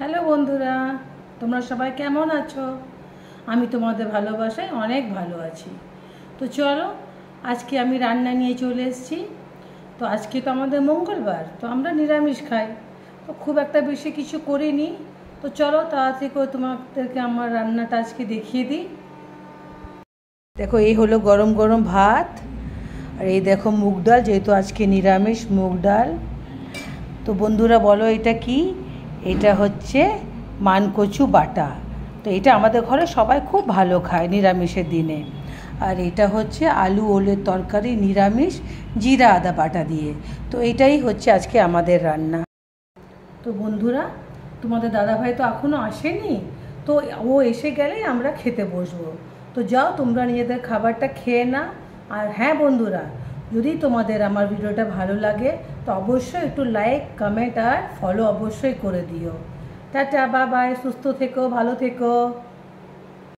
Hello বন্ধুরা, তোমরা সবাই কেমন আছো? আমি তোমাদের ভালোবাসায় অনেক ভালো আছি। তো চলো, আজকে আমি রান্না নিয়ে চলে এসেছি। তো আজকে তো আমাদের মঙ্গলবার, তো আমরা নিরামিষ খাই। তো খুব একটা বেশি কিছু করিনি। তো চলো তাড়াতাড়ি করে তোমাদেরকে আমার রান্নাটা আজকে দেখিয়ে দিই। দেখো, এই হলো গরম গরম ভাত, আর এই দেখো মুগ ডাল, যেহেতু আজকে নিরামিষ মুগ ডাল। তো বন্ধুরা বলো, এটা কি? এটা হচ্ছে মানকচু বাটা। তো এটা আমাদের ঘরে সবাই খুব ভালো খায় নিরামিষের দিনে। আর এটা হচ্ছে আলু ওলের তরকারি, নিরামিষ, জিরা আদা বাটা দিয়ে। তো এটাই হচ্ছে আজকে আমাদের রান্না। তো বন্ধুরা, তোমাদের দাদাভাই তো এখনও আসেনি। তো ও এসে গেলেই আমরা খেতে বসবো। তো যাও, তোমরা নিজেদের খাবারটা খেয়ে নাও। আর হ্যাঁ বন্ধুরা, যদি তোমাদের আমার ভিডিওটা ভালো লাগে তো অবশ্যই একটু লাইক, কমেন্ট আর ফলো অবশ্যই করে দিও। টাটা, বাই বাই, সুস্থ থেকো, ভালো থেকো।